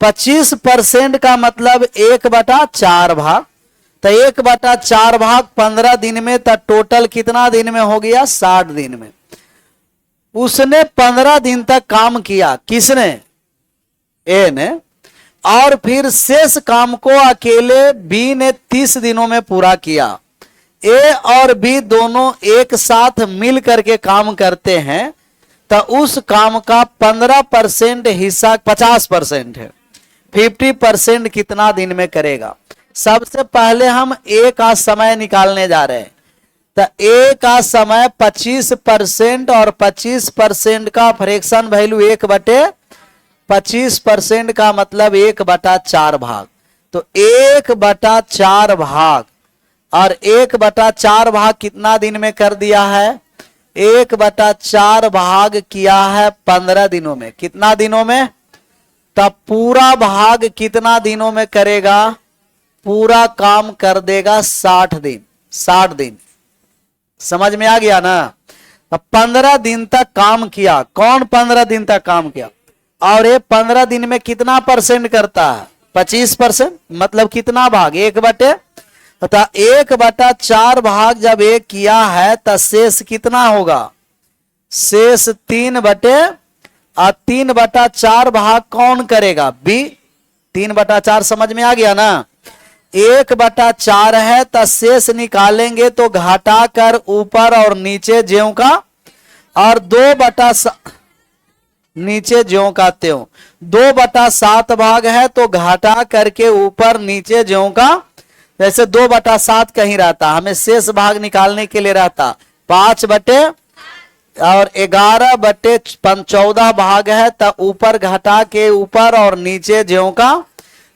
25% का मतलब 1/4 भाग, तो 1/4 भाग 15 दिन में, तो टोटल कितना दिन में हो गया? 60 दिन में। उसने 15 दिन तक काम किया, किसने? ए ने। और फिर शेष काम को अकेले बी ने 30 दिनों में पूरा किया। ए और बी दोनों एक साथ मिल करके काम करते हैं, तो उस काम का 15% हिस्सा 50% है, 50% कितना दिन में करेगा? सबसे पहले हम ए का समय निकालने जा रहे हैं। तो ए का समय 25% और 25% का फ्रैक्शन वैल्यू 1/25% का मतलब 1/4 भाग। तो 1/4 भाग, और 1/4 भाग कितना दिन में कर दिया है? 1/4 भाग किया है 15 दिनों में। कितना दिनों में? तब पूरा भाग कितना दिनों में करेगा? पूरा काम कर देगा 60 दिन। 60 दिन समझ में आ गया ना? अब 15 दिन तक काम किया। कौन 15 दिन तक काम किया? और ये 15 दिन में कितना परसेंट करता है? 25%। मतलब कितना भाग? 1/4 भाग जब एक किया है तो शेष कितना होगा? शेष 3/4 भाग कौन करेगा? बी। 3/4 समझ में आ गया ना? 1/4 है तो शेष निकालेंगे तो घटा कर ऊपर और नीचे ज्यों का, और 2/7 नीचे ज्यों का त्यों। 2/7 भाग है तो घटा करके ऊपर नीचे ज्यों का, जैसे 2/7 कहीं रहता, हमें शेष भाग निकालने के लिए रहता 5/11/14 भाग है, तो ऊपर घटा के ऊपर और नीचे ज्यों का,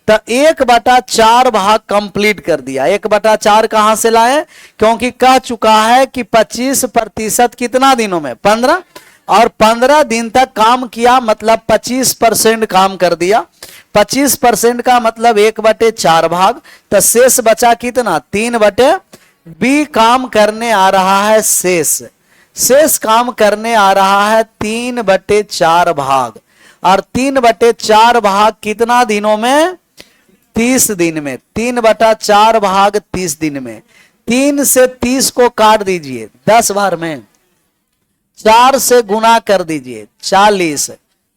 तो 1/4 भाग कंप्लीट कर दिया। 1/4 कहां से लाए? क्योंकि कह चुका है कि 25% कितना दिनों में? 15, और 15 दिन तक काम किया मतलब 25% काम कर दिया। 25% का मतलब 1/4 भाग, तो शेष बचा कितना? 3/, बी काम करने आ रहा है शेष। शेष काम करने आ रहा है 3/4 भाग, और 3/4 भाग कितना दिनों में? 30 दिन में। 3/4 भाग 30 दिन में। 3 से 30 को काट दीजिए 10 बार में, 4 से गुना कर दीजिए 40,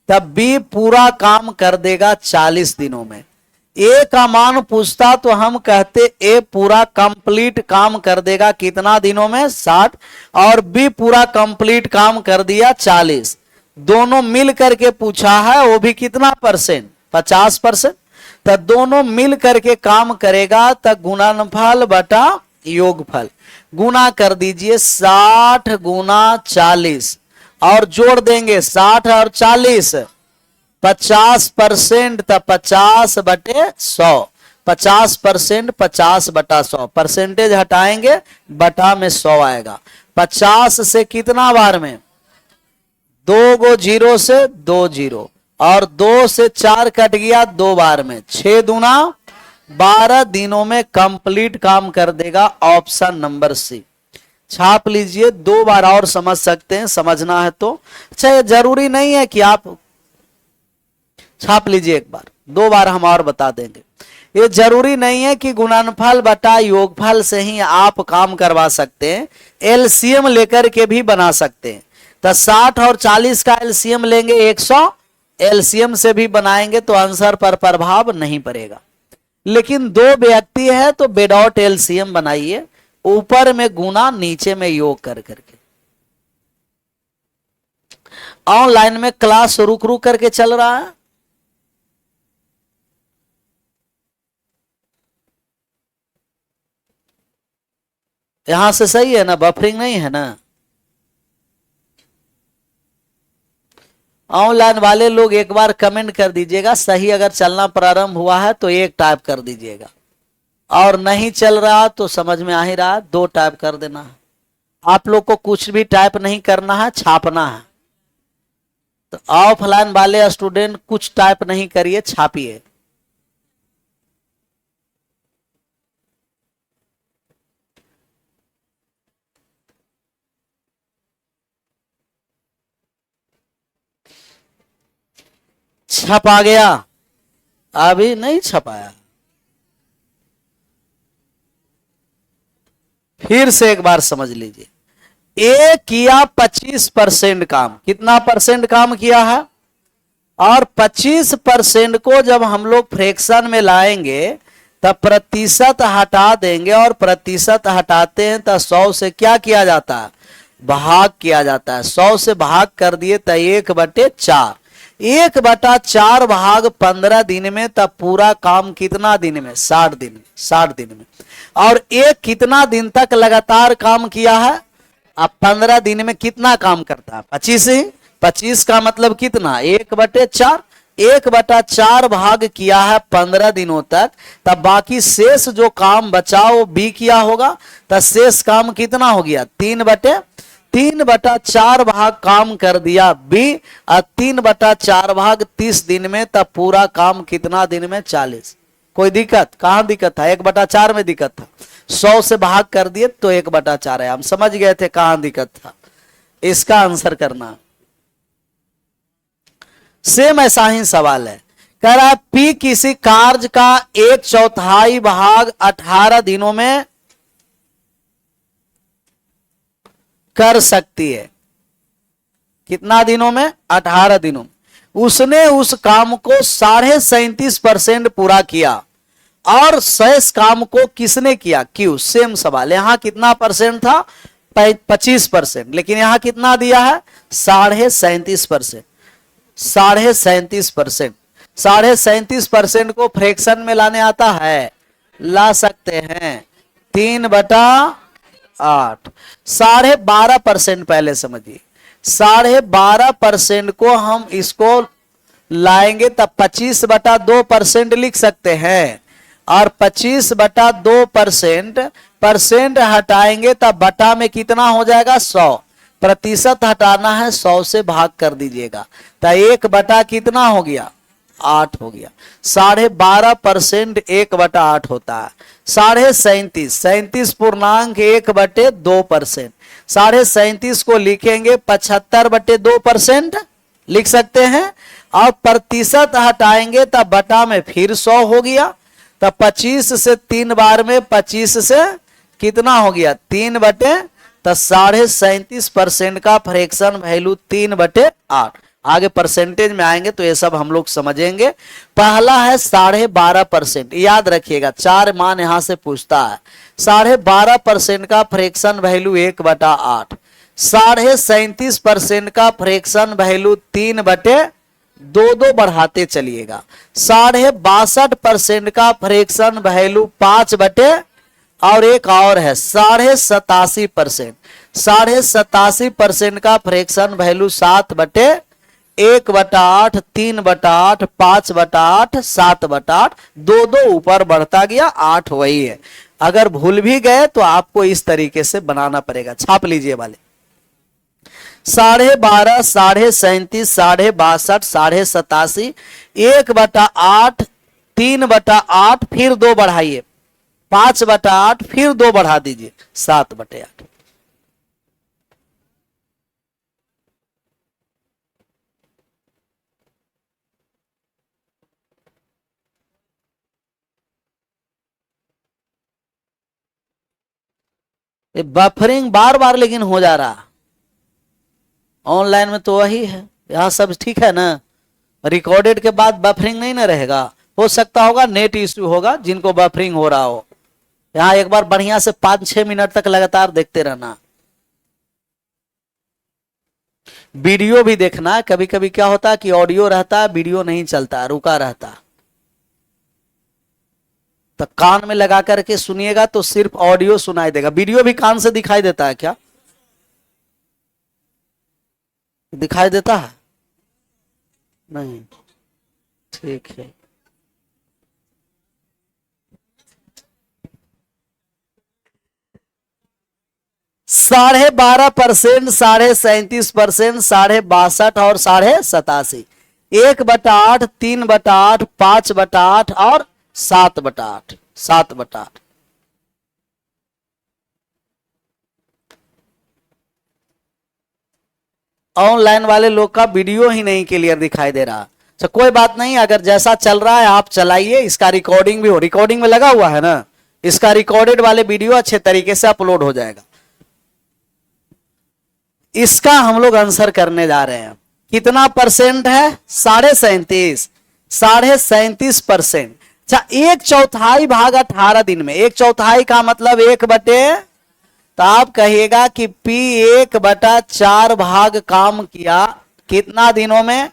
तब बी पूरा काम कर देगा 40 दिनों में। ए का मान पूछता तो हम कहते ए पूरा कंप्लीट काम कर देगा कितना दिनों में? 60, और बी पूरा कंप्लीट काम कर दिया 40। दोनों मिल करके पूछा है, वो भी कितना परसेंट? 50%। तो दोनों मिल करके काम करेगा, तो गुणनफल बटा योगफल गुना कर दीजिए 60 गुना 40, और जोड़ देंगे 60 और 40, 50%, तो 50/100। 50%, 50/100, परसेंटेज हटाएंगे बटा में 100 आएगा। 50 से कितना बार में? 2 गो 0 से 2 0, और 2 से 4 कट गया 2 बार में, 6 दूना 12 दिनों में कंप्लीट काम कर देगा। ऑप्शन नंबर सी छाप लीजिए। 2 बार और समझ सकते हैं, समझना है तो। अच्छा, ये जरूरी नहीं है कि आप छाप लीजिए एक बार, 2 बार हम और बता देंगे। ये जरूरी नहीं है कि गुणनफल बटा योगफल से ही आप काम करवा सकते हैं, एलसीएम लेकर के भी बना सकते हैं। तो 60 और 40 का एलसीएम लेंगे 100, एलसीएम से भी बनाएंगे तो आंसर पर प्रभाव नहीं पड़ेगा। लेकिन 2 व्यक्ति है तो विदाउट एलसीएम बनाइए, ऊपर में गुना नीचे में योग कर करके। ऑनलाइन में क्लास रुक रुक करके चल रहा है। यहां से सही है ना? बफरिंग नहीं है ना? ऑनलाइन वाले लोग एक बार कमेंट कर दीजिएगा, सही अगर चलना प्रारंभ हुआ है तो 1 टाइप कर दीजिएगा, और नहीं चल रहा तो समझ में आ ही रहा 2 टाइप कर देना है। आप लोग को कुछ भी टाइप नहीं करना है, छापना है। तो ऑफलाइन वाले स्टूडेंट कुछ टाइप नहीं करिए, छापिए। छप आ गया। अभी नहीं छपाया। फिर से एक बार समझ लीजिए, ए किया 25% काम, कितना परसेंट काम किया है, और 25% को जब हम लोग फ्रैक्शन में लाएंगे तब प्रतिशत हटा देंगे, और प्रतिशत हटाते हैं तो 100 से क्या किया जाता है, भाग किया जाता है। 100 से भाग कर दिए तो 1/4, 1/4 भाग 15 दिन में, तब पूरा काम कितना दिन में, 60 दिन में, 60 दिन में। और एक कितना दिन तक लगातार काम किया है, अब 15 दिन में कितना काम करता है, 25 ही। 25 का मतलब कितना, 1/4, 1/4 भाग किया है 15 दिनों तक, तब बाकी शेष जो काम बचा वो बी किया होगा, तब शेष काम कितना हो गया, 3/4 भाग काम कर दिया बी, और 3/4 भाग 30 दिन में, तब पूरा काम कितना दिन में, 40। कोई दिक्कत, कहां दिक्कत था, 1/4 में दिक्कत था, 100 से भाग कर दिए तो 1/4 है। हम समझ गए थे कहां दिक्कत था, इसका आंसर करना। सेम ऐसा ही सवाल है, कह रहा है पी किसी कार्य का 1/4 भाग 18 दिनों में कर सकती है। कितना दिनों में, 18 दिनों में। उसने उस काम को 37.5% पूरा किया, और शेष काम को किसने किया, क्यू। सेम सवाल, यहां कितना परसेंट था, 25%, लेकिन यहां कितना दिया है, 37.5%। 37.5%, 37.5% को फ्रैक्शन में लाने आता है, ला सकते हैं, 3/8। 12.5% पहले समझिए, 12.5% को हम इसको लाएंगे तब 25/2% लिख सकते हैं, और 25/2% परसेंट हटाएंगे तब बटा में कितना हो जाएगा, 100। प्रतिशत हटाना है, 100 से भाग कर दीजिएगा, तो 1 कितना हो गया, 8 हो गया। 12.5% 1/8 होता है। 37.5 पूर्णांक 1/2%, 37.5 को लिखेंगे 75/2% लिख सकते हैं, और प्रतिशत हटाएंगे तब बटा में फिर 100 हो गया, तब 25 से 3 बार में 25 से कितना हो गया, 3/, तो 37.5% का फ्रैक्शन वैल्यू 3/8। आगे परसेंटेज में आएंगे तो ये सब हम लोग समझेंगे। पहला है 12.5%, याद रखिएगा, 4 मान यहां से पूछता है। 12.5% का फ्रैक्शन वैल्यू 1/8, 37.5% का फ्रैक्शन वैल्यू 3/2 बढ़ाते चलिएगा। 62.5% का फ्रैक्शन वैल्यू 5/, और एक और है 87.5%, 87.5% का फ्रैक्शन वैल्यू 7/, 1/8, 3/8, 5/8, 7/8, 2 ऊपर बढ़ता गया, 8 वही है। अगर भूल भी गए तो आपको इस तरीके से बनाना पड़ेगा, छाप लीजिए वाले। 12.5, 37.5, 62.5, 87.5, 1/8, 3/8, फिर 2 बढ़ाइए, 5/8, फिर 2 बढ़ा दीजिए, 7/8। ये बफरिंग बार बार लेकिन हो जा रहा, ऑनलाइन में तो वही है, यहां सब ठीक है ना। रिकॉर्डेड के बाद बफरिंग नहीं ना रहेगा, हो सकता होगा नेट इश्यू होगा जिनको बफरिंग हो रहा हो। यहाँ एक बार बढ़िया से 5-6 मिनट तक लगातार देखते रहना। वीडियो भी देखना, कभी कभी क्या होता है कि ऑडियो रहता है, वीडियो नहीं चलता, रुका रहता, तो कान में लगा करके सुनिएगा तो सिर्फ ऑडियो सुनाई देगा। वीडियो भी कान से दिखाई देता है क्या, दिखाई देता है, नहीं, ठीक है। साढ़े 12%, 37.5%, 62.5 और 87.5, 1/8, 3/8, 5/8 और 7/8, 7/8। ऑनलाइन वाले लोग का वीडियो ही नहीं क्लियर दिखाई दे रहा, तो कोई बात नहीं, अगर जैसा चल रहा है आप चलाइए, इसका रिकॉर्डिंग भी हो, रिकॉर्डिंग में लगा हुआ है ना, इसका रिकॉर्डेड वाले वीडियो अच्छे तरीके से अपलोड हो जाएगा। इसका हम लोग आंसर करने जा रहे हैं। कितना परसेंट है? 37.5, 37.5%। अच्छा, 1/4 भाग 18 दिन में, 1/4 का मतलब 1/, तो आप कहिएगा कि P 1/4 भाग काम किया कितना दिनों में?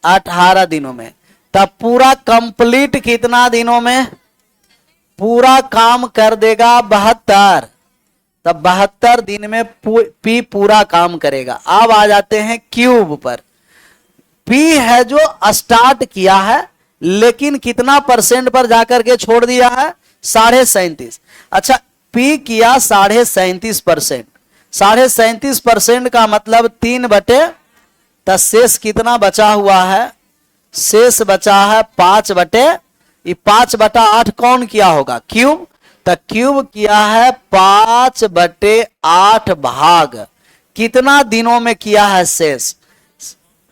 18 दिनों में। तब पूरा कंप्लीट कितना दिनों में? पूरा काम कर देगा 72, तब 72 दिन में P पूरा काम करेगा। अब आ जाते हैं क्यूब पर। P है जो स्टार्ट किया है, लेकिन कितना परसेंट पर जाकर के छोड़ दिया है? 37.5। अच्छा, P किया 37.5%, 37.5% का मतलब 3/, तो शेष कितना बचा हुआ है? शेष बचा है 5/, ये 5/8 कौन किया होगा? क्यूब। तो क्यूब किया है 5/8 भाग कितना दिनों में किया है? शेष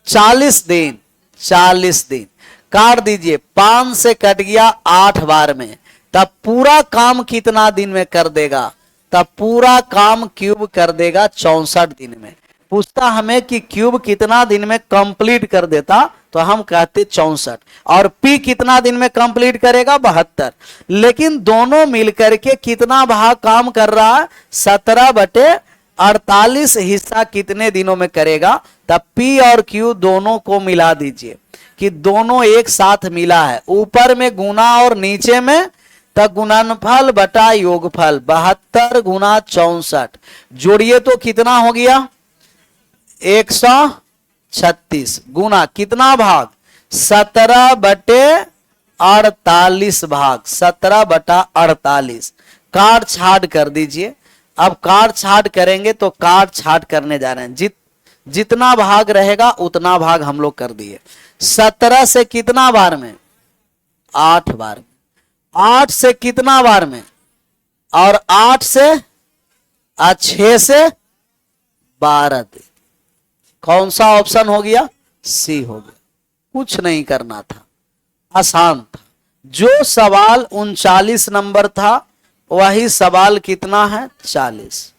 40 दिन। 40 दिन काट दीजिए, 5 से कट गया 8 बार में, तब पूरा काम कितना दिन में कर देगा? तब पूरा काम क्यूब कर देगा 64 दिन में। पूछता हमें कि क्यूब कितना दिन में कंप्लीट कर देता, तो हम कहते 64, और P कितना दिन में कंप्लीट करेगा? 72। लेकिन दोनों मिलकर के कितना भाग काम कर रहा है? 17/48 हिस्सा कितने दिनों में करेगा? तब P और Q दोनों को मिला दीजिए कि दोनों एक साथ मिला है, ऊपर में गुना और नीचे में तब गुणनफल बटा योगफल, 72 गुना 64, जोड़िए तो कितना हो गया? 136 गुना कितना भाग? 17/48 भाग, 17/48। काट छाट कर दीजिए। अब काट छाट करेंगे तो काट छाट करने जा रहे हैं, जितना भाग रहेगा उतना भाग हम लोग कर दिए। 17 से कितना बार में? 8 बार में। 8 से कितना बार में? और 8 से 6 से 12 दिन। कौन सा ऑप्शन हो गया? सी हो गया। कुछ नहीं करना था, आसान था। जो सवाल 39 नंबर था वही सवाल कितना है? 40।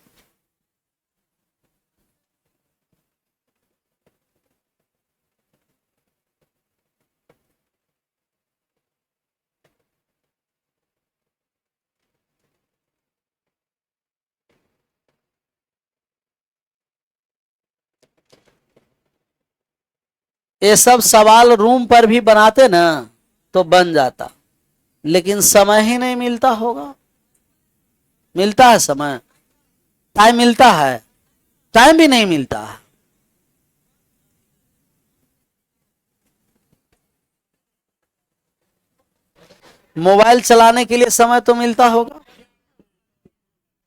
ये सब सवाल रूम पर भी बनाते ना तो बन जाता, लेकिन समय ही नहीं मिलता होगा। मिलता है समय? टाइम मिलता है? टाइम भी नहीं मिलता है। मोबाइल चलाने के लिए समय तो मिलता होगा।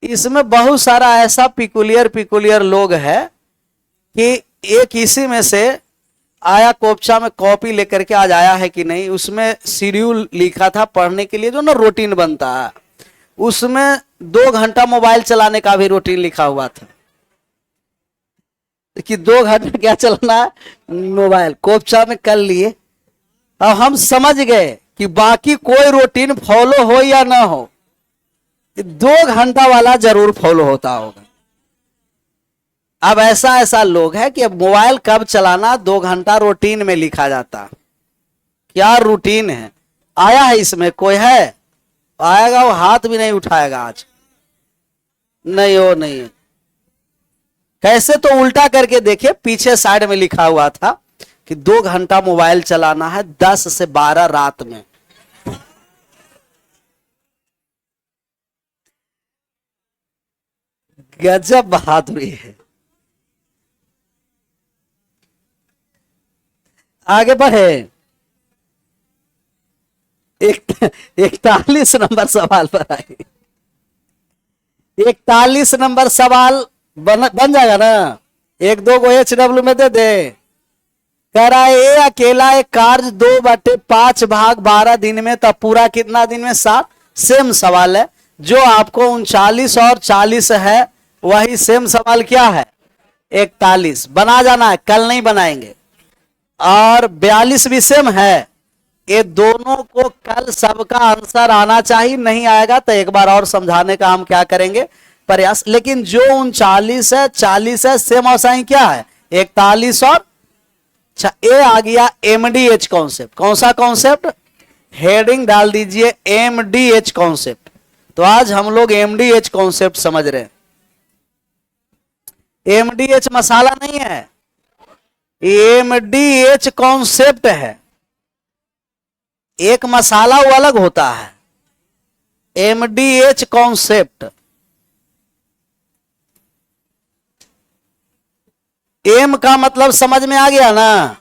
इसमें बहुत सारा ऐसा पिकुलियर लोग है कि एक इसी में से आया, कोपचा में कॉपी लेकर के आज आया है कि नहीं, उसमें शेड्यूल लिखा था पढ़ने के लिए, जो ना रूटीन बनता है, उसमें 2 घंटा मोबाइल चलाने का भी रूटीन लिखा हुआ था कि 2 घंटा क्या चलाना है? मोबाइल। कोपचा में कर लिए। अब हम समझ गए कि बाकी कोई रूटीन फॉलो हो या ना हो, 2 घंटा वाला जरूर फॉलो होता होगा। अब ऐसा लोग है कि अब मोबाइल कब चलाना 2 घंटा रूटीन में लिखा जाता। क्या रूटीन है? आया है इसमें कोई है? आएगा वो हाथ भी नहीं उठाएगा आज। नहीं हो नहीं है। कैसे? तो उल्टा करके देखिए, पीछे साइड में लिखा हुआ था कि 2 घंटा मोबाइल चलाना है 10 से 12 रात में। गजब बहादुरी है। आगे बढ़े। 41 नंबर सवाल पर आए। 41 नंबर सवाल बन जाएगा ना? 1-2 को HW में दे दे। कह रहा है ए अकेला एक कार्य 2/5 भाग 12 दिन में, तब पूरा कितना दिन में? 7। सेम सवाल है, जो आपको 39 और 40 है वही सेम सवाल क्या है? 41। बना जाना है, कल नहीं बनाएंगे। और 42 भी सेम है। ये दोनों को कल सबका आंसर आना चाहिए, नहीं आएगा तो एक बार और समझाने का हम क्या करेंगे प्रयास। लेकिन जो 39 है 40 है सेम और साइन क्या है 41 और अच्छा ये आ गया एमडीएच कॉन्सेप्ट। कौन सा कॉन्सेप्ट, हेडिंग डाल दीजिए एमडीएच कॉन्सेप्ट। तो आज हम लोग एमडीएच कॉन्सेप्ट समझ रहे हैं। एमडीएच मसाला नहीं है, एमडीएच कॉन्सेप्ट है। एक मसाला वो अलग होता है, एमडीएच कॉन्सेप्ट। एम का मतलब समझ में आ गया ना,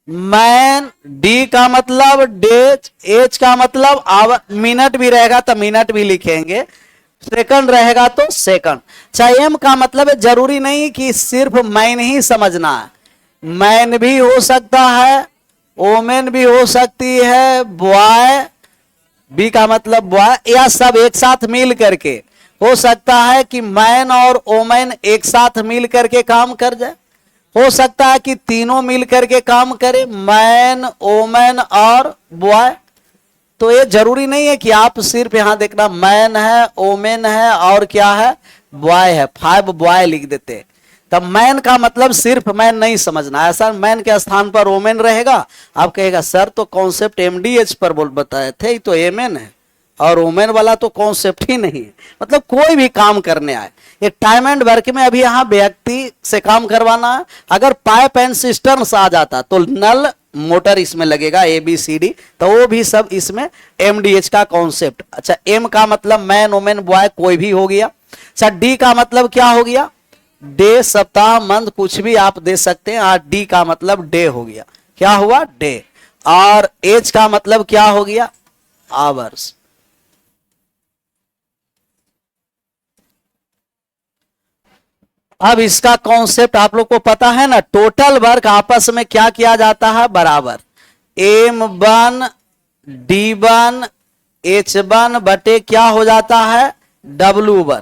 मैन। डी का मतलब डेज, एच का मतलब आवर, मिनट भी रहेगा तो मिनट भी लिखेंगे, सेकंड रहेगा तो सेकंड। चाहे एम का मतलब है, जरूरी नहीं कि सिर्फ मैन ही समझना है, मैन भी हो सकता है, ओमेन भी हो सकती है, बॉय, बी का मतलब बॉय, या सब एक साथ मिल करके हो सकता है कि मैन और ओमेन एक साथ मिल करके काम कर जाए, हो सकता है कि तीनों मिल करके काम करे, मैन ओमेन और बॉय। तो ये जरूरी नहीं है कि आप सिर्फ यहां देखना मैन है, ओमेन है और क्या है बॉय है, 5 बॉय लिख देते। तब मैन का मतलब सिर्फ मैन नहीं समझना, ऐसा मैन के स्थान पर ओमेन रहेगा। आप कहेगा सर तो कॉन्सेप्ट एमडीएच पर बोल बताए थे, तो एमएन है और ओमेन वाला तो कॉन्सेप्ट ही नहीं है। मतलब कोई भी काम करने आए, एक टाइम एंड वर्क में अभी यहाँ व्यक्ति से काम करवाना है, अगर पाइप एंड सिस्टर्न्स आ जाता तो नल मोटर इसमें लगेगा ABCD, तो वो भी सब इसमें एमडीएच का कॉन्सेप्ट। अच्छा एम का मतलब मैन ओमेन बॉय कोई भी हो गया। अच्छा डी का मतलब क्या हो गया, डे, सप्ताह, मंथ, कुछ भी आप दे सकते हैं। डी का मतलब डे हो गया, क्या हुआ डे। और एच का मतलब क्या हो गया आवर्स। अब इसका कॉन्सेप्ट आप लोग को पता है ना, टोटल वर्क आपस में क्या किया जाता है बराबर M1 D1 H1 बटे क्या हो जाता है W1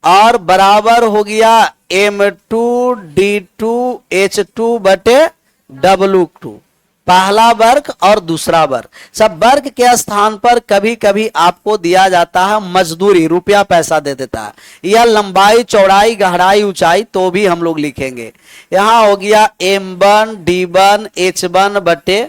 और बराबर हो गया M2 D2 H2 बटे W2। पहला वर्ग और दूसरा वर्ग, सब वर्ग के स्थान पर कभी कभी आपको दिया जाता है मजदूरी, रुपया पैसा दे देता है, या लंबाई चौड़ाई गहराई ऊंचाई, तो भी हम लोग लिखेंगे। यहां हो गया M1 D1 H1 बटे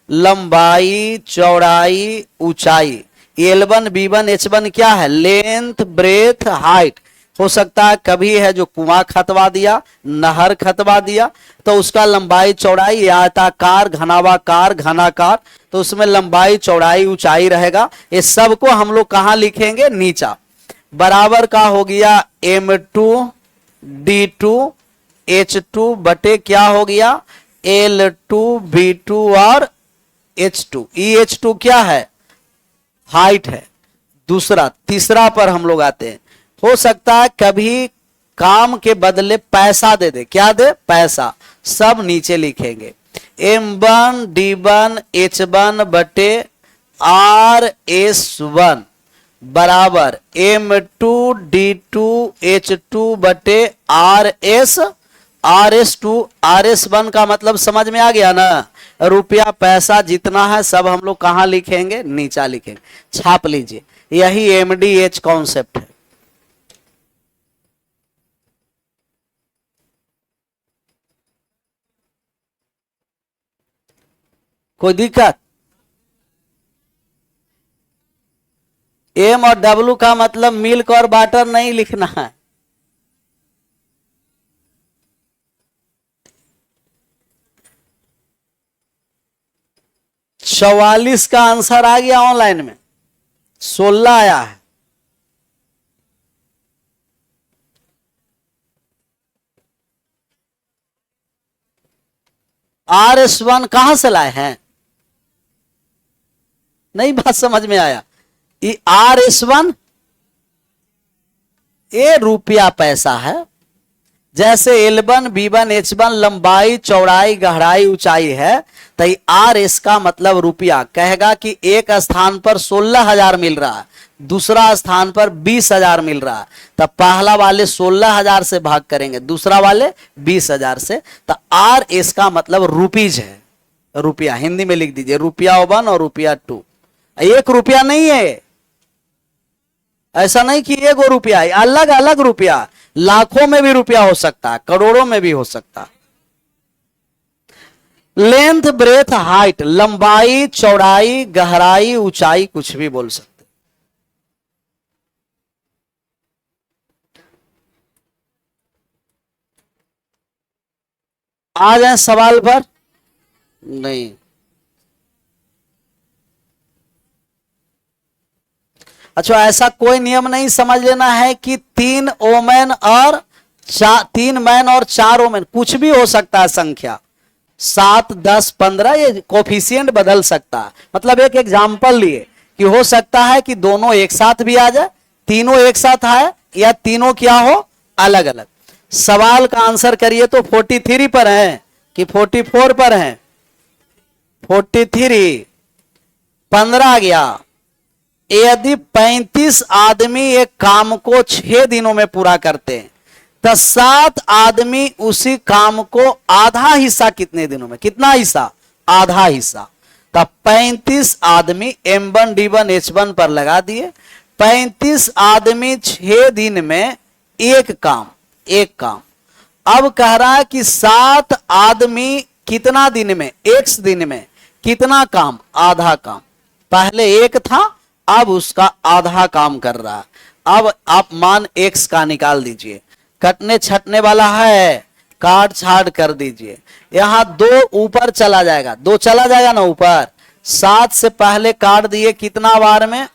लंबाई चौड़ाई ऊंचाई। L1 B1 H1 क्या है लेंथ ब्रेथ हाइट। हो सकता है कभी है जो कुआं खतवा दिया, नहर खतवा दिया, तो उसका लंबाई चौड़ाई आयताकार घनावाकार घनाकार, तो उसमें लंबाई चौड़ाई ऊंचाई रहेगा। ये सब को हम लोग कहां लिखेंगे नीचा। बराबर का हो गया M2 D2 H2 बटे क्या हो गया L2 B2 और H2। H2 क्या है हाइट है। दूसरा तीसरा पर हम लोग आते हैं, हो सकता है कभी काम के बदले पैसा दे दे, क्या दे पैसा, सब नीचे लिखेंगे M1 D1 H1 बटे RS1 बराबर M2 D2 H2 बटे RS2। RS1 का मतलब समझ में आ गया ना, रुपया पैसा जितना है सब हम लोग कहां लिखेंगे नीचा लिखेंगे, छाप लीजिए। यही एमडीएच कॉन्सेप्ट है। कोई दिक्कत। एम और डब्लू का मतलब मिल्क और वाटर नहीं लिखना है। चौवालीस का आंसर आ गया ऑनलाइन में, 16 आया है। RS1 कहां से लाए हैं, नहीं बात समझ में आया। ये RS1 ये रुपया पैसा है। जैसे L1 B1 H1 लंबाई चौड़ाई गहराई ऊंचाई है, तो RS का मतलब रुपया। कहेगा कि एक स्थान पर 16,000 मिल रहा है दूसरा स्थान पर 20,000 मिल रहा है, तब पहला वाले 16,000 से भाग करेंगे, दूसरा वाले 20,000 से। तो आर इसका मतलब रुपीज है, रुपया हिंदी में लिख दीजिए, रुपया 1 और रुपया 2। 1 रुपया नहीं है, ऐसा नहीं कि 1 रुपया है, अलग अलग रुपया, लाखों में भी रुपया हो सकता है, करोड़ों में भी हो सकता है। लेंथ ब्रेथ हाइट, लंबाई चौड़ाई गहराई ऊंचाई कुछ भी बोल सकते। आ जाए सवाल पर। नहीं, अच्छा ऐसा कोई नियम नहीं समझ लेना है कि 3 ओमेन और 3 मैन और 4 ओमेन, कुछ भी हो सकता है संख्या, 7 10 15, ये कोफिशिएंट बदल सकता है। मतलब एक एग्जाम्पल लिए कि हो सकता है कि दोनों एक साथ भी आ जाए, तीनों एक साथ आए, या तीनों क्या हो अलग अलग। सवाल का आंसर करिए तो 43 पर है कि 44 पर है? 43, 15 आ गया। यदि 35 आदमी एक काम को 6 दिनों में पूरा करते हैं तो 7 आदमी उसी काम को आधा हिस्सा कितने दिनों में, कितना हिस्सा? आधा हिस्सा। तब 35 आदमी M1 D1 H1 पर लगा दिए, 35 आदमी 6 दिन में एक काम। अब कह रहा है कि 7 आदमी कितना दिन में, एक दिन में कितना काम? आधा काम। पहले एक था, अब उसका आधा काम कर रहा है। अब आप मान x का निकाल दीजिए, कटने छटने वाला है, काट छाट कर दीजिए। यहां 2 ऊपर चला जाएगा, 2 चला जाएगा ना ऊपर, 7 से पहले काट दिए कितना बार में?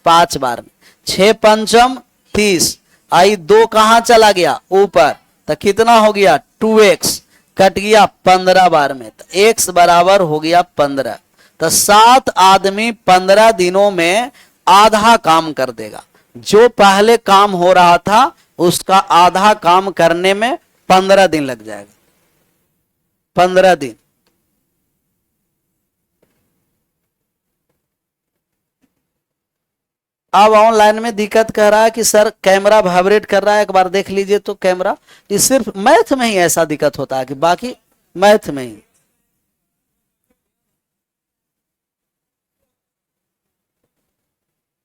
5 बार में। 6 पंचम 30, आई 2 कहां चला गया? ऊपर, तो कितना हो गया? 2x, कट गया 15 बार में, तो x बराबर हो गया 15। तो 7 आदमी 15 दिनों में आधा काम कर देगा। जो पहले काम हो रहा था उसका आधा काम करने में 15 दिन लग जाएगा, 15 दिन। अब ऑनलाइन में दिक्कत कर रहा है कि सर कैमरा वाइब्रेट कर रहा है, एक बार देख लीजिए तो कैमरा। ये सिर्फ मैथ में ही ऐसा दिक्कत होता है कि बाकी मैथ में ही।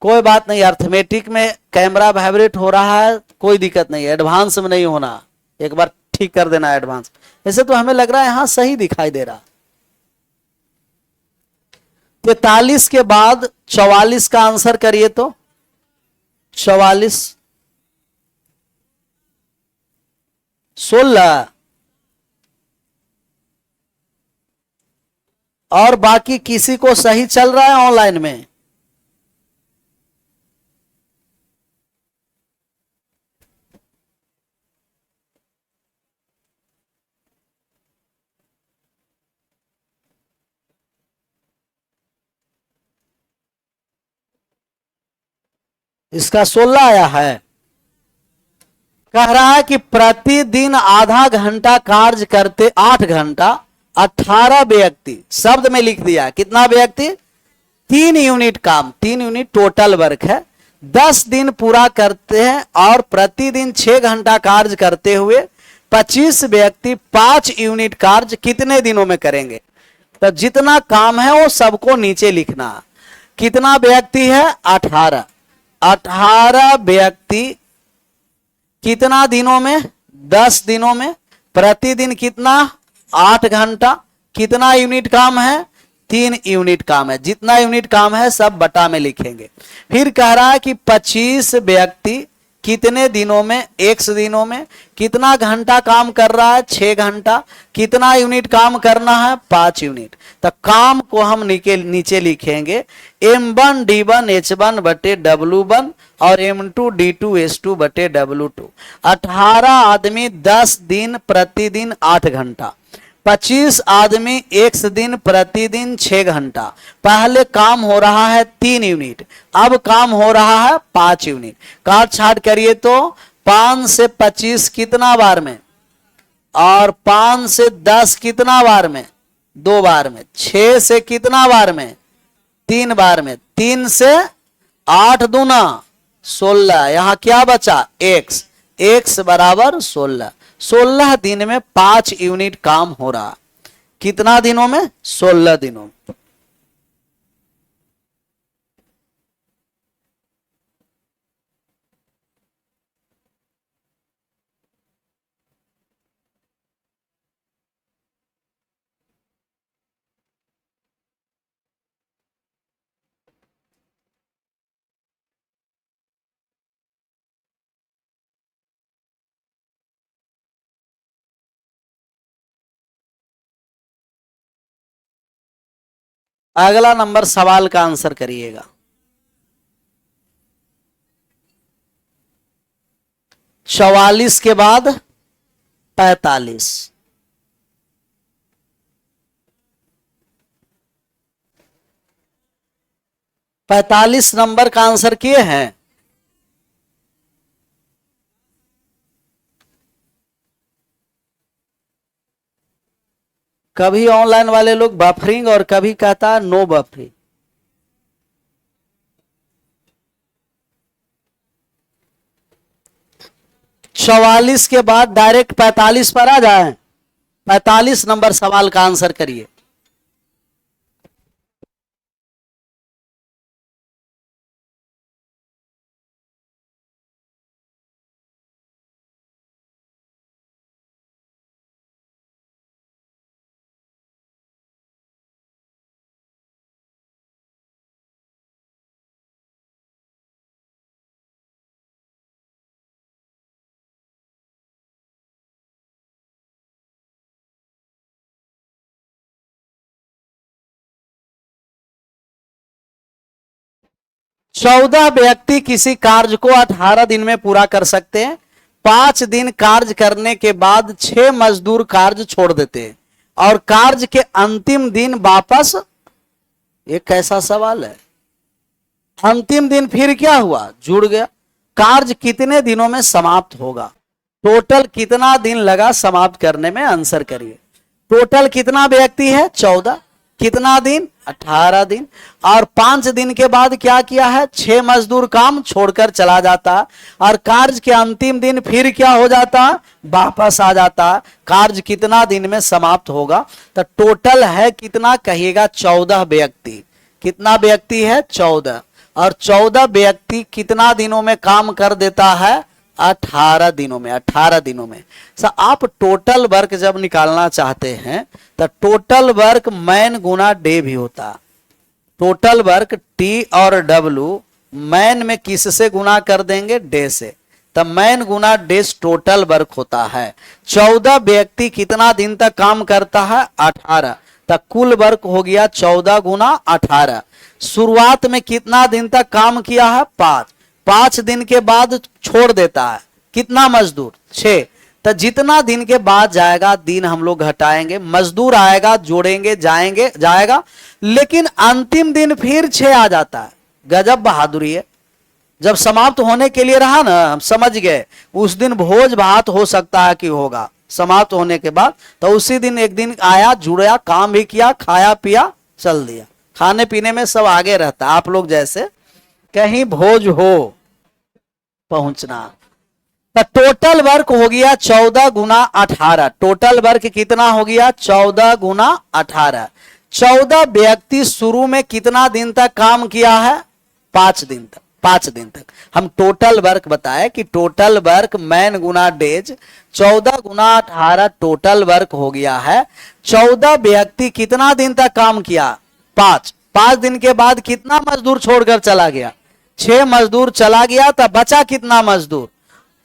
कोई बात नहीं, अर्थमेटिक में कैमरा वाइब्रेट हो रहा है, कोई दिक्कत नहीं है, एडवांस में नहीं होना, एक बार ठीक कर देना एडवांस। ऐसे तो हमें लग रहा है यहां सही दिखाई दे रहा। 43 के बाद 44 का आंसर करिए तो 44, 16, और बाकी किसी को सही चल रहा है ऑनलाइन में? इसका 16 आया है। कह रहा है कि प्रतिदिन आधा घंटा कार्य करते 8 घंटा 18 व्यक्ति, शब्द में लिख दिया कितना व्यक्ति? 3 यूनिट काम, 3 यूनिट टोटल वर्क है, 10 दिन पूरा करते हैं, और प्रतिदिन 6 घंटा कार्य करते हुए 25 व्यक्ति 5 यूनिट कार्य कितने दिनों में करेंगे? तो जितना काम है वो सबको नीचे लिखना। कितना व्यक्ति है? 18। 18 व्यक्ति कितना दिनों में? 10 दिनों में। प्रतिदिन कितना? 8 घंटा। कितना यूनिट काम है? 3 यूनिट काम है। जितना यूनिट काम है सब बटा में लिखेंगे। फिर कह रहा है कि 25 व्यक्ति कितने दिनों में? x दिनों में। कितना घंटा काम कर रहा है? 6 घंटा। कितना यूनिट काम करना है? 5 यूनिट। तो काम को हम नीचे लिखेंगे M1 D1 H1 बटे W1 और M2 D2 H2 बटे W2। 18 आदमी 10 दिन प्रतिदिन 8 घंटा, 25 आदमी 1 दिन प्रतिदिन 6 घंटा। पहले काम हो रहा है 3 यूनिट, अब काम हो रहा है 5 यूनिट। काट छाट करिए तो 5 से 25 कितना बार में, और 5 से 10 कितना बार में? 2 बार में। 6 से कितना बार में? 3 बार में। 3 से 8 दूना 16, यहां क्या बचा x, x बराबर 16। 16 दिन में 5 यूनिट काम हो रहा। कितना दिनों में? 16 दिनों में। अगला नंबर सवाल का आंसर करिएगा। 44 के बाद 45, 45 नंबर का आंसर किए हैं। कभी ऑनलाइन वाले लोग बफरिंग और कभी कहता है नो बफरिंग। चौवालीस के बाद डायरेक्ट 45 पर आ जाए। 45 नंबर सवाल का आंसर करिए। चौदह व्यक्ति किसी कार्य को 18 दिन में पूरा कर सकते हैं। 5 दिन कार्य करने के बाद 6 मजदूर कार्य छोड़ देते हैं और कार्य के अंतिम दिन वापस। ये कैसा सवाल है? अंतिम दिन फिर क्या हुआ? जुड़ गया। कार्य कितने दिनों में समाप्त होगा? टोटल कितना दिन लगा समाप्त करने में? आंसर करिए। टोटल कितना व्यक्ति है? 14। कितना दिन? 18 दिन। और 5 दिन के बाद क्या किया है? 6 मजदूर काम छोड़कर चला जाता और कार्य के अंतिम दिन फिर क्या हो जाता? वापस आ जाता। कार्य कितना दिन में समाप्त होगा? तो टोटल है कितना कहिएगा? 14 व्यक्ति। कितना व्यक्ति है? 14। और 14 व्यक्ति कितना दिनों में काम कर देता है? 18 दिनों में। 18 दिनों में। आप टोटल वर्क जब निकालना चाहते हैं तो टोटल वर्क मैन गुना डे भी होता। टोटल वर्क टी और डब्ल्यू मैन में किससे गुना कर देंगे? डे से। तब मैन गुना डेज टोटल वर्क होता है। 14 व्यक्ति कितना दिन तक काम करता है? 18। तब कुल वर्क हो गया 14 गुना 18। शुरुआत में कितना दिन तक काम किया है? 5। 5 दिन के बाद छोड़ देता है कितना मजदूर? 6। तो जितना दिन के बाद जाएगा दिन हम लोग घटाएंगे, मजदूर आएगा जोड़ेंगे, जाएगा, लेकिन अंतिम दिन फिर 6 आ जाता है। गजब बहादुरी है। जब समाप्त होने के लिए रहा ना, हम समझ गए उस दिन भोज भात हो सकता है कि होगा समाप्त होने के बाद। तो उसी दिन एक दिन आया, जुड़ा, काम भी किया, खाया पिया, चल दिया। खाने पीने में सब आगे रहता। आप लोग जैसे कहीं भोज हो पहुंचना। तो टोटल वर्क हो गया 14 गुना 18। टोटल वर्क कितना हो गया? 14 गुना 18। 14 व्यक्ति शुरू में कितना दिन तक काम किया है? 5 दिन तक। 5 दिन तक हम टोटल वर्क बताए कि टोटल वर्क मैन गुना डेज 14 गुना 18 टोटल वर्क हो गया है। 14 व्यक्ति कितना दिन तक काम किया? 5। 5 दिन के बाद कितना मजदूर छोड़कर चला गया? 6 मजदूर चला गया। तब बचा कितना मजदूर?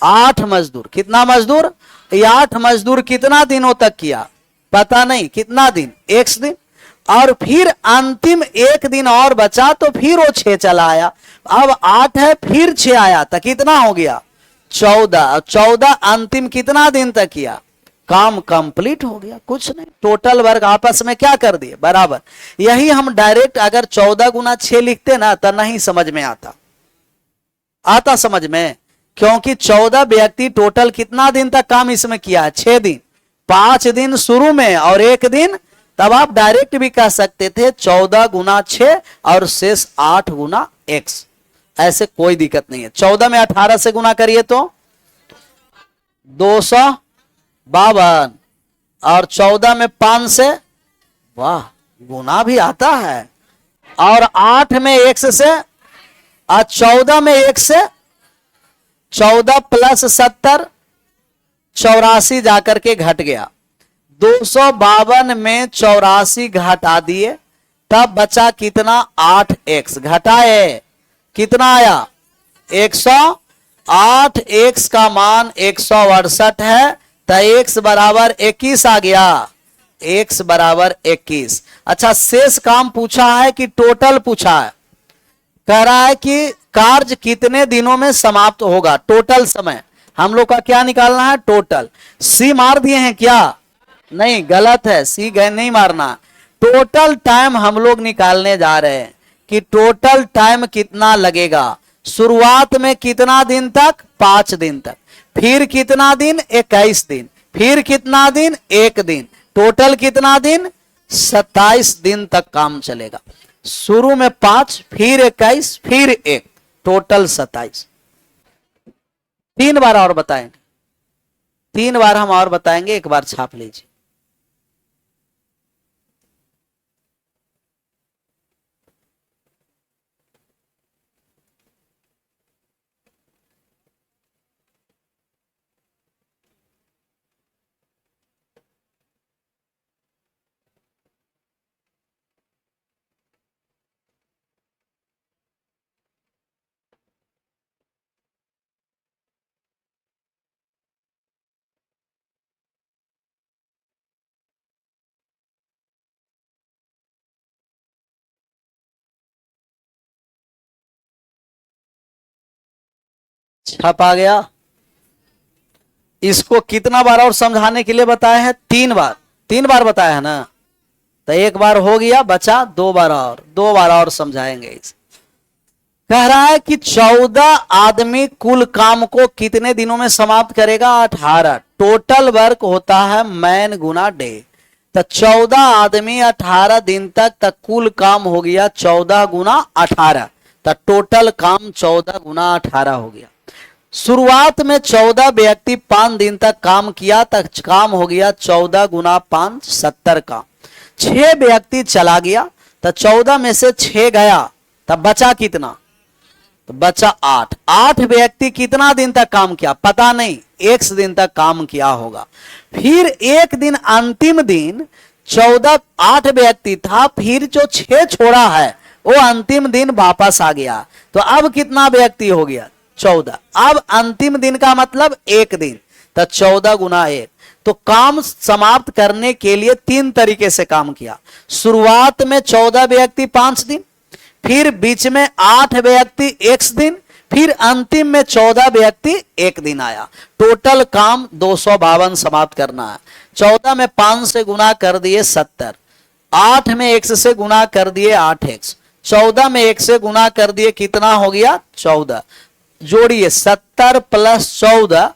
8 मजदूर। कितना मजदूर? 8 मजदूर कितना दिनों तक किया? पता नहीं। कितना दिन? 1 दिन। और फिर अंतिम 1 दिन और बचा तो फिर वो 6 चला आया। अब 8 है, फिर 6 आया तो कितना हो गया? 14। 14 अंतिम कितना दिन तक किया? काम कंप्लीट हो गया। कुछ नहीं, टोटल वर्क आपस में क्या कर दिए? बराबर। यही हम डायरेक्ट अगर 14 गुना 6 लिखते ना तो नहीं समझ में आता समझ में, क्योंकि 14 व्यक्ति टोटल कितना दिन तक काम इसमें किया है? 6 दिन। 5 दिन शुरू में और 1 दिन। तब आप डायरेक्ट भी कह सकते थे 14 गुना 6 और शेष 8 गुना x। ऐसे कोई दिक्कत नहीं है। 14 में 18 से गुना करिए तो 252, और 14 में 5 से, वाह गुना भी आता है। और 8 में 1 से, और 14 में 1 से, 14 प्लस 70 84 जाकर के घट गया। 252 में 84 घटा दिए, तब बचा कितना, 8x घटाए, कितना आया 108। x का मान 168 है, तो x बराबर 21 आ गया, x बराबर 21। अच्छा, शेष काम पूछा है कि टोटल पूछा है? कह रहा है कि कार्य कितने दिनों में समाप्त होगा, टोटल समय हम लोग का क्या निकालना है, टोटल। सी मार दिए हैं क्या? नहीं, गलत है, सी गए नहीं मारना। टोटल टाइम हम लोग निकालने जा रहे हैं कि टोटल टाइम कितना लगेगा। शुरुआत में कितना दिन तक, 5 दिन तक, फिर कितना दिन, 21 दिन, फिर कितना दिन, 1 दिन, टोटल कितना दिन, 27 दिन तक काम चलेगा। शुरू में 5, फिर 21, फिर 1, टोटल 27। 3 बार और बताएंगे, 3 बार हम और बताएंगे, एक बार छाप लीजिए। छप आ गया। इसको कितना बार और समझाने के लिए बताया है, 3 बार, 3 बार बताया है ना, तो 1 बार हो गया, बचा 2 बार और, 2 बार और समझाएंगे इसे। कह रहा है कि 14 आदमी कुल काम को कितने दिनों में समाप्त करेगा, 18। टोटल वर्क होता है मैन गुना डे, तो 14 आदमी 18 दिन तक कुल काम हो गया 14 गुना 18, तो टोटल काम 14 गुना 18 हो गया। शुरुआत में 14 व्यक्ति 5 दिन तक काम किया, तक काम हो गया 14 गुना 5 70 का। 6 व्यक्ति चला गया, तो 14 में से 6 गया, तब बचा कितना, तो बचा 8। 8 व्यक्ति कितना दिन तक काम किया, पता नहीं, 1 दिन तक काम किया होगा। फिर एक दिन, अंतिम दिन 14, 8 व्यक्ति था, फिर जो 6 छोड़ा है वो अंतिम दिन वापस आ गया, तो अब कितना व्यक्ति हो गया, 14। अब अंतिम दिन का मतलब 1 दिन, तो 14 गुना 1। तो काम समाप्त करने के लिए 3 तरीके से काम किया। शुरुआत में 14 व्यक्ति 5 दिन, फिर बीच में 8 व्यक्ति 1 दिन, फिर अंतिम में 14 व्यक्ति 1 दिन आया। टोटल काम 252 समाप्त करना है। 14 में 5 से गुना कर दिए 70, 8 में 1 से गुना कर दिए 8x, 14 में 1 से गुना कर दिए, कितना हो गया 14। जोड़िए 70 प्लस 14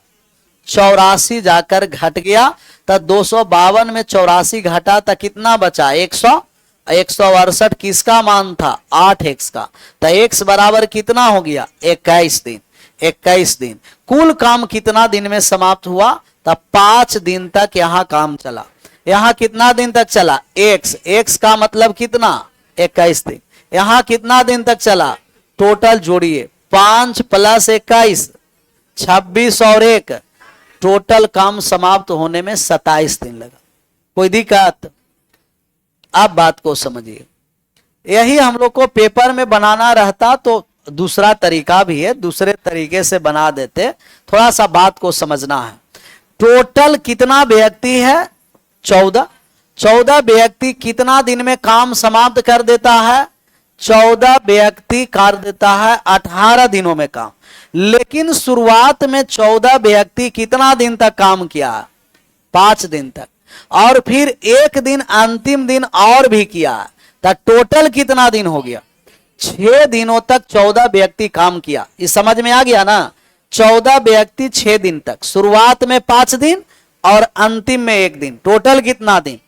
84 जाकर घट गया, तब 252 में 84 घटा तो कितना बचा 168। किसका मान था 8x का, तो x बराबर कितना हो गया 21 दिन। 21 दिन कुल काम कितना दिन में समाप्त हुआ, तब 5 दिन तक यहाँ काम चला। यहाँ कितना दिन तक चला, x का मतलब कितना 21 दिन। यहाँ कितना दिन तक चला, टोटल जोड़िए 5 प्लस 21 26 और 1, टोटल काम समाप्त होने में 27 दिन लगा। कोई दिक्कत? आप बात को समझिए। यही हम लोग को पेपर में बनाना रहता तो दूसरा तरीका भी है, दूसरे तरीके से बना देते। थोड़ा सा बात को समझना है। टोटल कितना व्यक्ति है 14। 14 व्यक्ति कितना दिन में काम समाप्त कर देता है, 14 व्यक्ति कर देता है 18 दिनों में काम। लेकिन शुरुआत में 14 व्यक्ति कितना दिन तक काम किया, 5 दिन तक, और फिर 1 दिन अंतिम दिन और भी किया, तो टोटल कितना दिन हो गया, 6 दिनों तक 14 व्यक्ति काम किया। ये समझ में आ गया ना, 14 व्यक्ति 6 दिन तक, शुरुआत में 5 दिन और अंतिम में 1 दिन, टोटल कितना दिन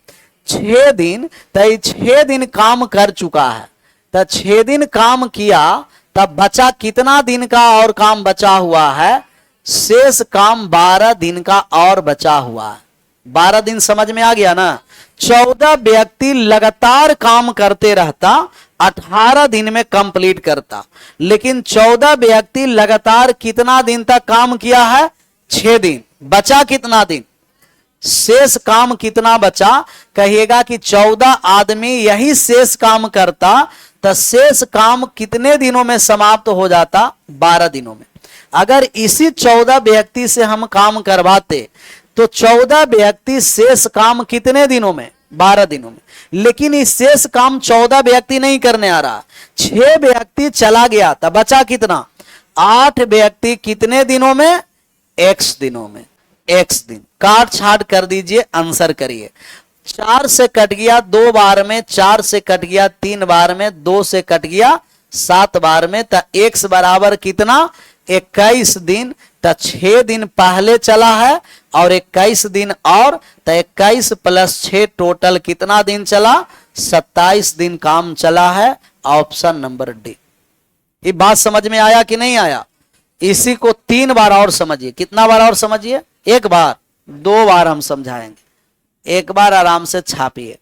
6 दिन। तो 6 दिन काम कर चुका है, तो 6 दिन काम किया तब बचा कितना दिन का और काम बचा हुआ है? शेष काम 12 दिन का और बचा हुआ है। 12 दिन समझ में आ गया ना? 14 व्यक्ति लगातार काम करते रहता, 18 दिन में कंप्लीट करता, लेकिन 14 व्यक्ति लगातार कितना दिन तक काम किया है? 6 दिन। बचा कितना दिन? शेष काम कितना बचा? कहिएगा कि 14 आदमी यही शेष काम करता, तो शेष काम कितने दिनों में समाप्त हो जाता? 12 दिनों में। अगर इसी 14 व्यक्ति से हम काम करवाते तो 14 व्यक्ति शेष काम कितने दिनों में? 12 दिनों में। लेकिन इस शेष काम 14 व्यक्ति नहीं करने आ रहा, 6 व्यक्ति चला गया, तब बचा कितना? 8 व्यक्ति कितने दिनों में? x दिनों में। x दिन काट छाट कर दीजिए, आंसर करिए। 4 से कट गया 2 बार में, 4 से कट गया 3 बार में, 2 से कट गया 7 बार में, तो x बराबर कितना? 21 दिन। तो 6 दिन पहले चला है और 21 दिन और, तो 21 प्लस 6 टोटल कितना दिन चला? 27 दिन काम चला है। Option number D. ये बात समझ में आया कि नहीं आया? इसी को 3 बार और समझिए। कितना बार और समझिए? 1 बार, 2 बार हम समझाएंगे, 1 बार आराम से छापिए।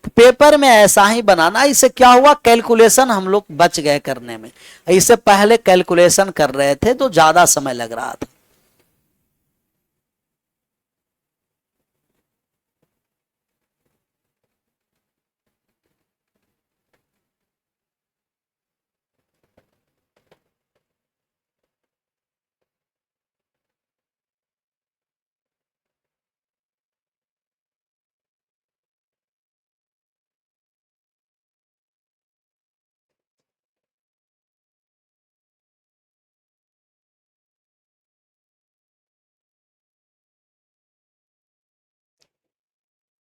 तो पेपर में ऐसा ही बनाना। इससे क्या हुआ? कैलकुलेशन हम लोग बच गए करने में। इससे पहले कैलकुलेशन कर रहे थे तो ज्यादा समय लग रहा था।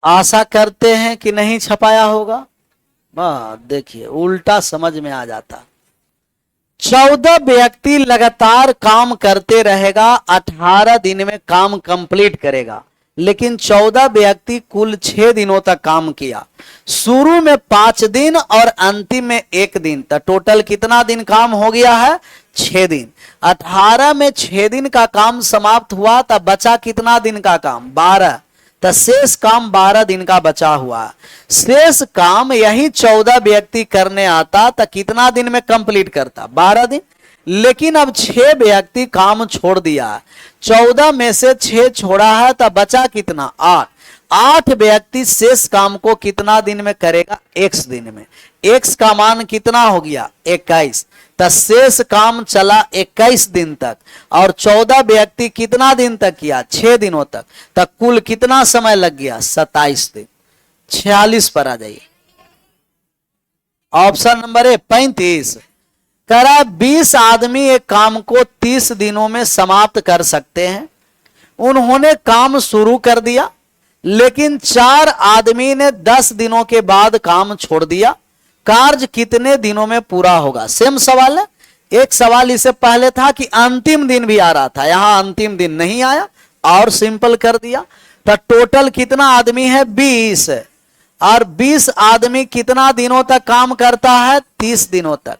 आशा करते हैं कि नहीं छपाया होगा। वाह, देखिए उल्टा समझ में आ जाता। 14 व्यक्ति लगातार काम करते रहेगा, 18 दिन में काम कंप्लीट करेगा, लेकिन 14 व्यक्ति कुल 6 दिनों तक काम किया। शुरू में 5 दिन और अंतिम में 1 दिन, तो टोटल कितना दिन काम हो गया है? 6 दिन। 18 में 6 दिन का काम समाप्त हुआ, तब बचा कितना दिन का काम? 12। तो शेष काम 12 दिन का बचा हुआ। शेष काम यही 14 व्यक्ति करने आता तो कितना दिन में कंप्लीट करता? 12 दिन। लेकिन अब 6 व्यक्ति काम छोड़ दिया, 14 में से 6 छोड़ा है, तो बचा कितना? 8। 8 व्यक्ति शेष काम को कितना दिन में करेगा? x दिन में। x का मान कितना हो गया? 21। तो शेष काम चला 21 दिन तक, और 14 व्यक्ति कितना दिन तक किया? 6 दिनों तक। तो कुल कितना समय लग गया? 27 दिन। 46 पर आ जाइए। Option number A 35। करा 20 आदमी एक काम को 30 दिनों में समाप्त कर सकते हैं। उन्होंने काम शुरू कर दिया, लेकिन 4 आदमी ने 10 दिनों के बाद काम छोड़ दिया। कार्य कितने दिनों में पूरा होगा? सेम सवाल है। एक सवाल इससे पहले था कि अंतिम दिन भी आ रहा था, यहां अंतिम दिन नहीं आया और सिंपल कर दिया। तो टोटल कितना आदमी है? 20। और 20 आदमी कितना दिनों तक काम करता है? 30 दिनों तक।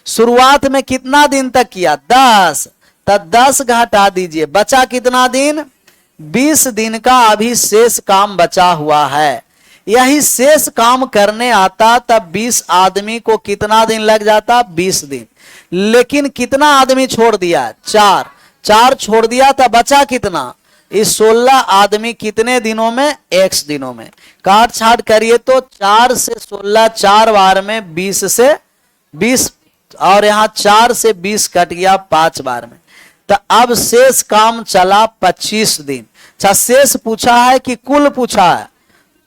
शुरुआत में कितना दिन तक किया? 10। तो 10 घटा दीजिए, बचा कितना दिन? 20 दिन का अभी शेष काम बचा हुआ है। यही शेष काम करने आता तब 20 आदमी को कितना दिन लग जाता? 20 दिन। लेकिन कितना आदमी छोड़ दिया? 4। 4 छोड़ दिया, तो बचा कितना? इस 16 आदमी कितने दिनों में? x दिनों में। काट छाट करिए तो 4 से 16 4 बार में 20 से 20, और यहां 4 से 20 कट गया 5 बार में। तो अब शेष काम चला 25 दिन। अच्छा, शेष पूछा है कि कुल पूछा है?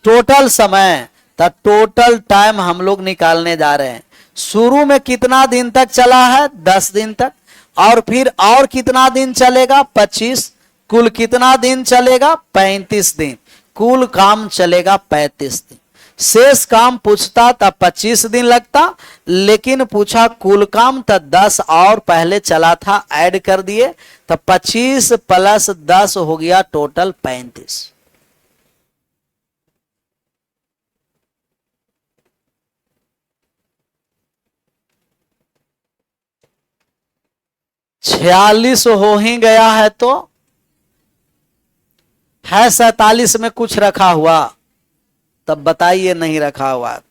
टोटल समय। तो टोटल टाइम हम लोग निकालने जा रहे हैं। शुरू में कितना दिन तक चला है? 10 दिन तक। और फिर और कितना दिन चलेगा? 25। कुल कितना दिन चलेगा? 35 दिन। कुल काम चलेगा 35 दिन। शेष काम पूछता तब 25 दिन लगता, लेकिन पूछा कुल काम तो 10 और पहले चला था, ऐड कर दिए, तो 25 प्लस 10 हो गया टोटल 35। 46 हो ही गया है तो है 47 में कुछ रखा हुआ, तब बताइए नहीं रखा हुआ तो।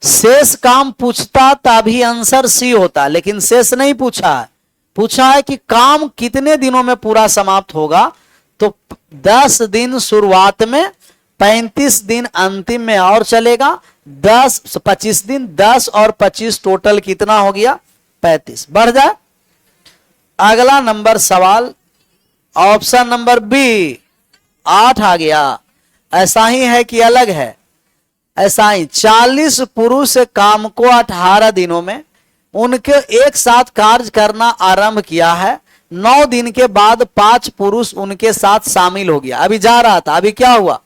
शेष काम पूछता तभी आंसर सी होता, लेकिन शेष नहीं पूछा है। पूछा है कि काम कितने दिनों में पूरा समाप्त होगा, तो 10 दिन शुरुआत में, 35 दिन अंतिम में और चलेगा, 25 दिन, 10 और 25 टोटल कितना हो गया 35। बढ़ जाए। अगला नंबर सवाल ऑप्शन नंबर बी 8 आ गया। ऐसा ही है कि अलग है? ऐसा ही 40 पुरुष काम को 18 दिनों में उनके एक साथ कार्य करना आरंभ किया है। 9 दिन के बाद 5 पुरुष उनके साथ शामिल हो गया। अभी जा रहा था, अभी क्या हुआ,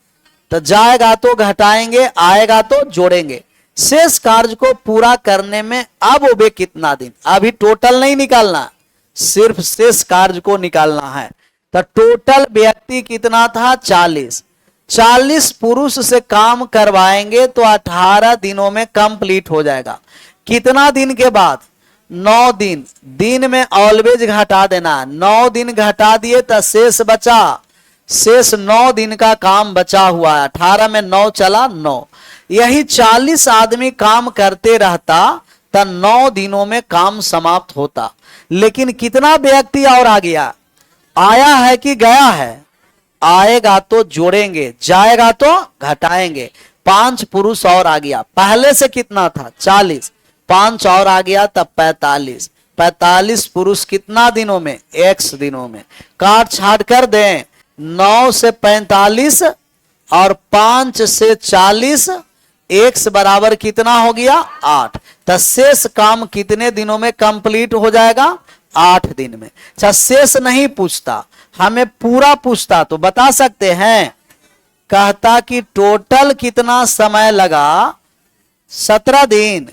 तो जाएगा तो घटाएंगे, आएगा तो जोड़ेंगे। शेष कार्य को पूरा करने में अब वे कितना दिन, अभी टोटल नहीं निकालना, सिर्फ शेष कार्य को निकालना है। तो टोटल व्यक्ति कितना था 40। 40 पुरुष से काम करवाएंगे तो 18 दिनों में कंप्लीट हो जाएगा। कितना दिन के बाद 9 दिन, दिन में ऑलवेज घटा देना, 9 दिन घटा दिए तो शेष बचा, शेष 9 दिन का काम बचा हुआ है। 18 में 9 चला 9, यही 40 आदमी काम करते रहता तो 9 दिनों में काम समाप्त होता। लेकिन कितना व्यक्ति और आ गया, आया है कि गया है? आएगा तो जोड़ेंगे, जाएगा तो घटाएंगे। 5 पुरुष और आ गया, पहले से कितना था 40, 5 और आ गया तब 45। 45 पुरुष कितना दिनों में, x दिनों में। काट छाट कर दें, 9 से 45 और 5 से 40, x बराबर कितना हो गया 8। तो शेष काम कितने दिनों में कंप्लीट हो जाएगा 8 दिन में। अच्छा शेष नहीं पूछता, हमें पूरा पूछता तो बता सकते हैं। कहता कि टोटल कितना समय लगा 17 दिन,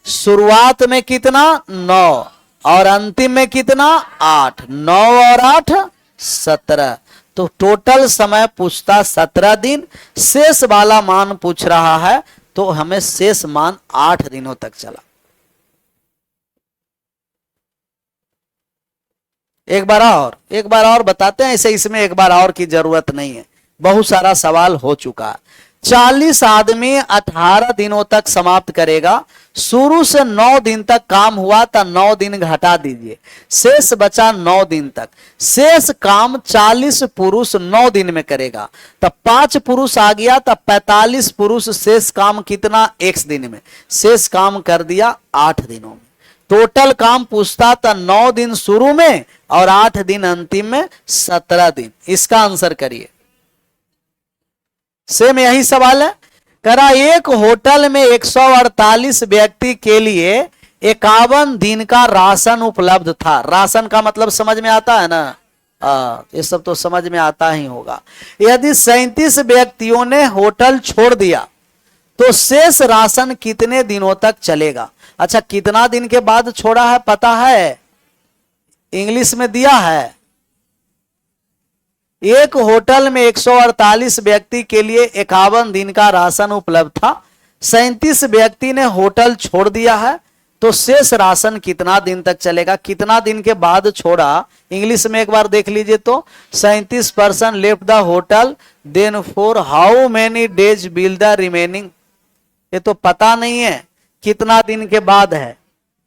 शुरुआत में कितना 9 और अंतिम में कितना 8, 9 और 8 17, तो टोटल समय पूछता 17 दिन। शेष वाला मान पूछ रहा है तो हमें शेष मान 8 दिनों तक चला। एक बार और बताते हैं इसे, इसमें एक बार और की जरूरत नहीं है, बहुत सारा सवाल हो चुका है। 40 आदमी 18 दिनों तक समाप्त करेगा। शुरू से 9 दिन तक काम हुआ तो 9 दिन घटा दीजिए, शेष बचा 9 दिन तक। शेष काम 40 पुरुष 9 दिन में करेगा, तब 5 पुरुष आ गया, तब 45 पुरुष शेष काम कितना x दिन में, शेष काम कर दिया 8 दिनों में। टोटल काम पूछता था 9 दिन शुरू में और 8 दिन अंतिम में, 17 दिन। इसका आंसर करिए। सेम यही सवाल है। करा एक होटल में 148 व्यक्ति के लिए 51 दिन का राशन उपलब्ध था। राशन का मतलब समझ में आता है ना, ये सब तो समझ में आता ही होगा। यदि 37 व्यक्तियों ने होटल छोड़ दिया तो शेष राशन कितने दिनों तक चलेगा। अच्छा कितना दिन के बाद छोड़ा है पता है, इंग्लिश में दिया है। एक होटल में 148 व्यक्ति के लिए 51 दिन का राशन उपलब्ध था। 37 व्यक्ति ने होटल छोड़ दिया है तो शेष राशन कितना दिन तक चलेगा। कितना दिन के बाद छोड़ा, इंग्लिश में एक बार देख लीजिए तो 37 person left the hotel, then for how many days will the remaining. ये तो पता नहीं है कितना दिन के बाद है।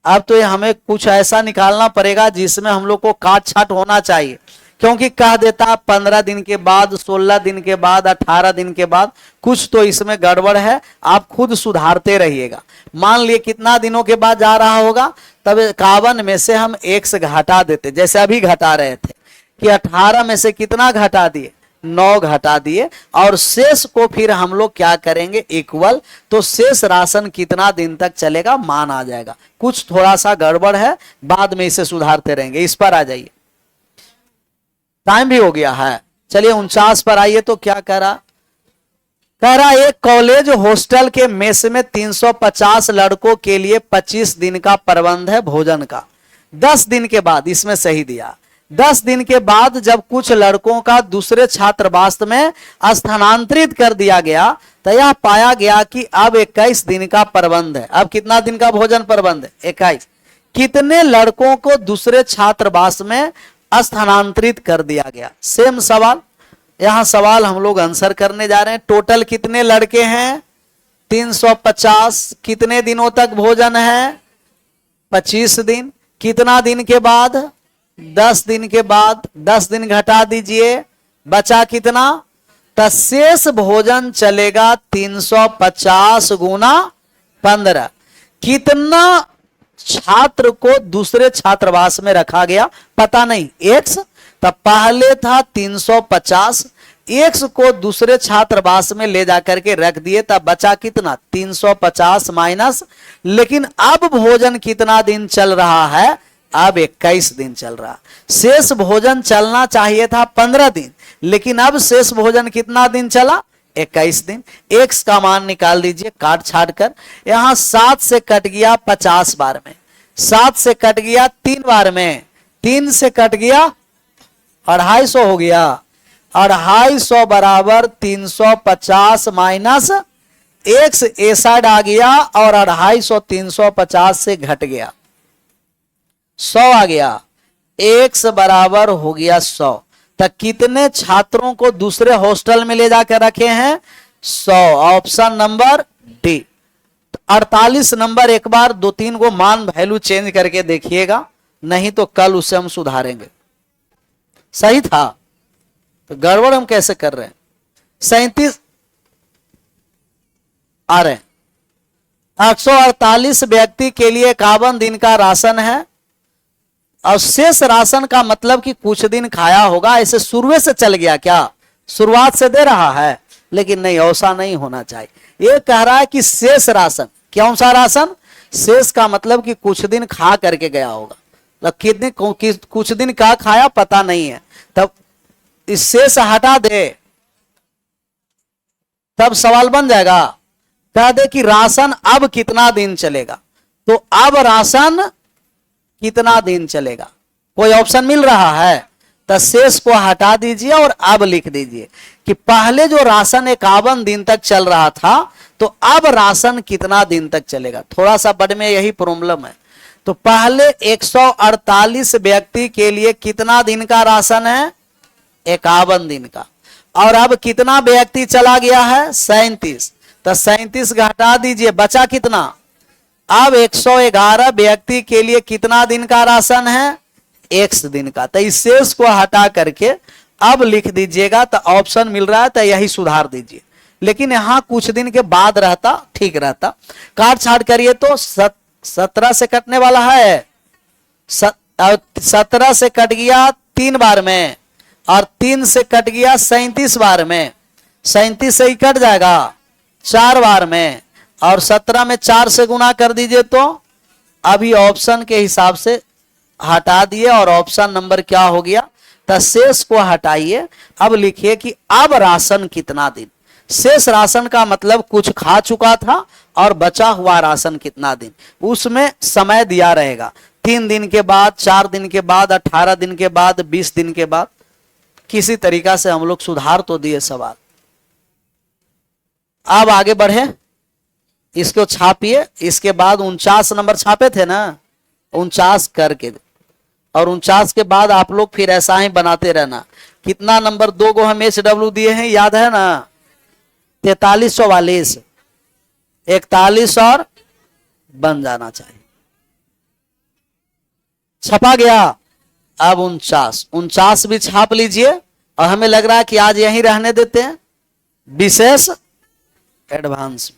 अब तो ये हमें कुछ ऐसा निकालना पड़ेगा जिसमें हम लोग को काट छाट होना चाहिए, क्योंकि कह देता 15 दिन के बाद, 16 दिन के बाद, 18 दिन के बाद, कुछ तो इसमें गड़बड़ है। आप खुद सुधारते रहिएगा। मान लिए कितना दिनों के बाद जा रहा होगा, तब 51 में से हम 1 से घटा देते, जैसे अभी घटा रहे थे कि 18 में से कितना घटा दिए, 9 घटा दिए, और शेष को फिर हम लोग क्या करेंगे इक्वल, तो शेष राशन कितना दिन तक चलेगा मान आ जाएगा। कुछ थोड़ा सा गड़बड़ है, बाद में इसे सुधारते रहेंगे। इस पर आ जाइए, टाइम भी हो गया है। चलिए 49 पर आइए। तो क्या कह रहा एक कॉलेज हॉस्टल के मेस में 350 लड़कों के लिए 25 दिन का प्रबंध है भोजन का। 10 दिन के बाद, इसमें सही दिया, 10 दिन के बाद जब कुछ लड़कों का दूसरे छात्रावास में स्थानांतरित कर दिया गया तो यह पाया गया कि अब 21 दिन का प्रबंध है। अब कितना दिन का भोजन प्रबंध है? 21। कितने लड़कों को दूसरे छात्रावास में स्थानांतरित कर दिया गया? सेम सवाल, यहां सवाल हम लोग आंसर करने जा रहे हैं। टोटल कितने लड़के हैं? 350। कितने दिनों तक भोजन है? 25 दिन। कितना दिन के बाद? 10 दिन के बाद। 10 दिन घटा दीजिए, बचा कितना? तो शेष भोजन चलेगा 350 गुना 15। कितना छात्र को दूसरे छात्रावास में रखा गया पता नहीं, एक्स। तब पहले था 350, एक्स को दूसरे छात्रावास में ले जाकर के रख दिए, तब बचा कितना? 350 माइनस। लेकिन अब भोजन कितना दिन चल रहा है? अब 21 दिन चल रहा। शेष भोजन चलना चाहिए था 15 दिन, लेकिन अब शेष भोजन कितना दिन चला? 21 दिन। एक्स का मान निकाल दीजिए काट छाट कर। यहां 7 से कट गया 50 बार में, 7 से कट गया 3 बार में, 3 से कट गया 250 हो गया। 250 बराबर 350 माइनस एक्स ए साइड आ गया और 250 350 से घट गया 100 आ गया। एक्स बराबर हो गया 100। तक कितने छात्रों को दूसरे हॉस्टल में ले जाकर रखे हैं? 100। Option number D. 48 नंबर एक बार 2-3 को मान वैल्यू चेंज करके देखिएगा, नहीं तो कल उसे हम सुधारेंगे। सही था तो गड़बड़ हम कैसे कर रहे हैं? 37 आ रहे हैं। 848 व्यक्ति के लिए 51 दिन का राशन है और शेष राशन का मतलब कि कुछ दिन खाया होगा। ऐसे शुरू से चल गया क्या? शुरुआत से दे रहा है, लेकिन नहीं, ऐसा नहीं होना चाहिए। ये कह रहा है कि शेष राशन। कौन सा राशन? शेष का मतलब कि कुछ दिन खा करके गया होगा। कितने कुछ दिन का खाया पता नहीं है, तब इस शेष हटा दे, तब सवाल बन जाएगा। कह दे कि राशन अब कितना दिन चलेगा, तो अब राशन कितना दिन चलेगा? कोई ऑप्शन मिल रहा है? तो शेष को हटा दीजिए और अब लिख दीजिए कि पहले जो राशन 51 दिन तक चल रहा था, तो अब राशन कितना दिन तक चलेगा। थोड़ा सा बड़ में यही प्रॉब्लम है। तो पहले 148 व्यक्ति के लिए कितना दिन का राशन है? 51 दिन का। और अब कितना व्यक्ति चला गया है? 37। तो 37 घटा दीजिए, बचा कितना? अब 111 व्यक्ति के लिए कितना दिन का राशन है? 1 दिन का। तो इस शेष को हटा करके अब लिख दीजिएगा, तो ऑप्शन मिल रहा है, तो यही सुधार दीजिए। लेकिन यहां कुछ दिन के बाद रहता ठीक रहता। काट छाट करिए तो 17 से कटने वाला है, 17 से कट गया 3 बार में, और 3 से कट गया 37 बार में, 37 से ही कट जाएगा 4 बार में, और 17 में 4 से गुना कर दीजिए। तो अभी ऑप्शन के हिसाब से हटा दिए और ऑप्शन नंबर क्या हो गया? तो शेष को हटाइए। अब लिखिए कि अब राशन कितना दिन। शेष राशन का मतलब कुछ खा चुका था और बचा हुआ राशन कितना दिन, उसमें समय दिया रहेगा। 3 दिन के बाद, 4 दिन के बाद, 18 दिन के बाद, 20 दिन के बाद। किसी तरीका से हम लोग सुधार तो दिए सवाल। अब आगे बढ़े, इसको छापिए। इसके बाद 49 नंबर छापे थे ना, 49 करके, और 49 के बाद आप लोग फिर ऐसा ही बनाते रहना। कितना नंबर? 2 को हम HW दिए हैं, याद है ना? 43 44 41 और बन जाना चाहिए। छपा गया। अब 49 भी छाप लीजिए। और हमें लग रहा है कि आज यहीं रहने देते हैं, विशेष एडवांस।